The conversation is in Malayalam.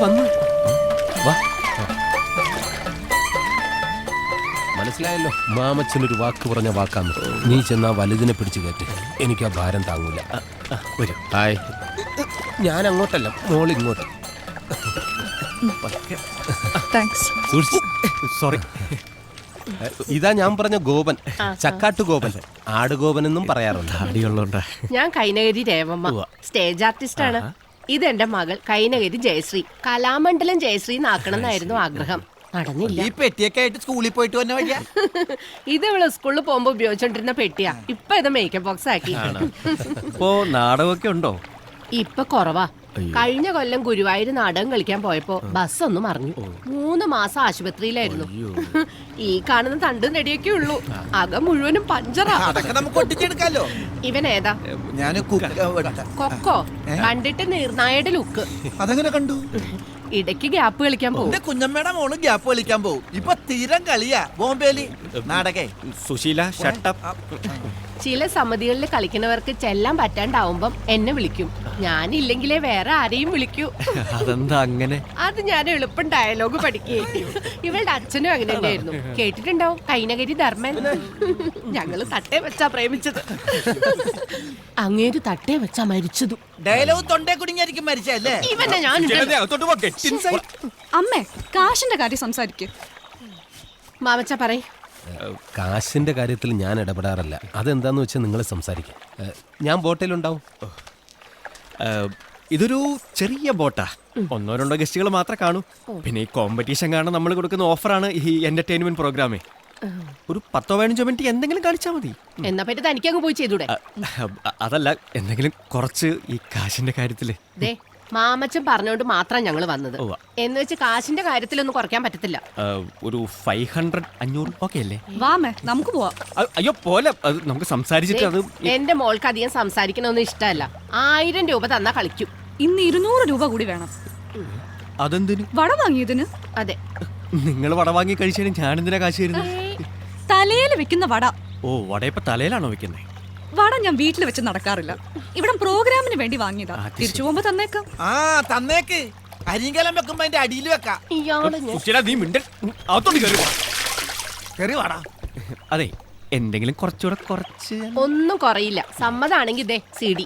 വന്നു. വാ. മനസ്സിലായല്ലോ, മാമച്ചനൊരു വാക്ക് പറഞ്ഞ വാക്കാന്ന്. നീ ചെന്നാ വലുതിനെ പിടിച്ചു കയറ്റി. എനിക്ക് ആ ഭാരം താങ്ങൂല. വരും. ഹായ്. ഞാൻ അങ്ങോട്ടല്ല, മോളിങ്ങോട്ട്. സോറി. ഇതാ ഞാൻ പറഞ്ഞ ഗോപൻ, ചക്കാട്ടു ഗോപൻ, ആടുഗോപൻ എന്നും പറയാറുണ്ട്. അടിയുള്ളോണ്ടാ. ഞാൻ കൈനകരി രേവമ്മ, സ്റ്റേജ് ആർട്ടിസ്റ്റ് ആണ്. ഇതെന്റെ മകൾ കൈനകരി ജയശ്രീ. കലാമണ്ഡലം ജയശ്രീ എന്നാക്കണം എന്നായിരുന്നു ആഗ്രഹം. നടന്നില്ല. ഈ പെട്ടിയൊക്കെ ആയിട്ട് സ്കൂളിൽ പോയിട്ട് വന്ന വഴിയാ. ഇത് ഇവള് സ്കൂളിൽ പോകുമ്പോ ഉപയോഗിച്ചോണ്ടിരുന്ന പെട്ടിയാ. ഇപ്പൊ ഇത് മേക്കപ്പ് ബോക്സ് ആക്കി. ഇപ്പോ നാടകമൊക്കെ ഉണ്ടോ? ഇപ്പൊ കുറവാ. കഴിഞ്ഞ കൊല്ലം ഗുരുവായൂർ നാടകം കളിക്കാൻ പോയപ്പോ ബസ് ഒന്ന് മറിഞ്ഞു. 3 മാസം ആശുപത്രിയിലായിരുന്നു. ഈ കാണുന്ന തണ്ടും നെടിയൊക്കെ ഉള്ളൂ. അകം മുഴുവനും പഞ്ചറാ. അതൊക്കെ നമുക്ക് ഒട്ടിച്ചെടുക്കാലോ. ഇവൻ ഏതാ? ഞാൻ കൊക്കോ. കണ്ടിട്ട് നിർണായയുടെ ലുക്ക്. അതെങ്ങനെ കണ്ടു? ഇടയ്ക്ക് ഗ്യാപ്പ് കളിക്കാൻ പോകും. എന്റെ കുഞ്ഞമ്മയുടെ മോളും ഗ്യാപ്പ് കളിക്കാൻ പോകും. ഇപ്പൊ തീരം കളിയാ ബോംബേലി നാടകേ. സുശീല ഷട്ടപ്പ്. ചില സമിതികളിൽ കളിക്കുന്നവർക്ക് ചെല്ലാൻ പറ്റാണ്ടാവുമ്പം എന്നെ വിളിക്കും. ഞാനില്ലെങ്കിലേ വേറെ ആരെയും വിളിക്കൂ. അതെന്താ അങ്ങനെ? അത് ഞാൻ എളുപ്പം ഡയലോഗ് പഠിക്കുകയും. ഇവളുടെ അച്ഛനും അങ്ങനെ തന്നെയായിരുന്നു. കേട്ടിട്ടുണ്ടാവും, കൈനകരി ധർമ്മൻ. ഞങ്ങള് തട്ടേ വെച്ചാ പ്രേമിച്ചത്. അങ്ങേര് തട്ടേ വെച്ചാ മരിച്ചതും. ഡയലോഗ് തൊണ്ടേ കുടുങ്ങിയായിരിക്കും മരിച്ചല്ലേ? ഇവനെ ഞാൻ അമ്മേ, കാശിന്റെ കാര്യം സംസാരിക്കും. മാമച്ച പറയ്. കാശിന്റെ കാര്യത്തിൽ ഞാൻ ഇടപെടാറില്ല. അതെന്താന്ന് വെച്ചാൽ നിങ്ങൾ സംസാരിക്കാം. ഞാൻ ബോട്ടിലുണ്ടാവും. ഇതൊരു ചെറിയ ബോട്ടാ. 1-2 ഗസ്റ്റുകൾ മാത്രമേ കാണൂ. പിന്നെ ഈ കോമ്പറ്റീഷൻ കാരണം നമ്മൾ കൊടുക്കുന്ന ഓഫറാണ് ഈ എന്റർടൈൻമെന്റ് പ്രോഗ്രാമേ. ഒരു 10-15 മിനിറ്റ് എന്തെങ്കിലും കാണിച്ചാൽ മതി. എന്നാ പറ്റി തനിക്കങ്ങ് പോയി ചെയ്തൂടെ? അതല്ല, എന്തെങ്കിലും കുറച്ച് ഈ കാശിന്റെ കാര്യത്തില്. ദേ, മാമച്ചൻ പറഞ്ഞോണ്ട് മാത്രം ഞങ്ങള് വന്നത്. എന്ന് വെച്ച് കാശിന്റെ കാര്യത്തിലൊന്നും കുറയ്ക്കാൻ പറ്റത്തില്ല. ഒരു 500-500 ഓക്കെ അല്ലേ? വാമേ, നമുക്ക് പോവാം. അയ്യോ പോലെ, അത് നമുക്ക് സംസാരിച്ചിട്ട്. അത് എന്റെ മോൾക്ക് അധികം സംസാരിക്കണമെന്ന് ഇഷ്ടമല്ല. 1000 രൂപ തന്നാ കളിക്കും. ഇന്ന് 200 രൂപ കൂടി വേണം. അതെന്തിനു? വട വാങ്ങിയതിന്. അതെ. നിങ്ങൾ വട വാങ്ങി കഴിച്ചാലും ഞാൻ എന്തിനാ കാശ് തരുന്നത്? തലയിൽ വെക്കുന്ന വട. ഓ, വടയപ്പ തലയിലാണോ വെക്കുന്നത്? വട ഞാൻ വീട്ടിൽ വെച്ച് നടക്കാറില്ല. ഇവിടെ പ്രോഗ്രാമിന് വേണ്ടി വാങ്ങിയതാ. തിരിച്ചു പോകുമ്പോ തന്നേക്കാം. ആ തന്നേക്ക്. അരിങ്കലം വെക്കുമ്പോ അതിന്റെ അടിയിൽ വെക്കാം. അതെ, എന്തെങ്കിലും കുറച്ചുകൂടെ കുറച്ച്. ഒന്നും കുറയില്ല. സമ്മതാണെങ്കിൽ ദേ CD.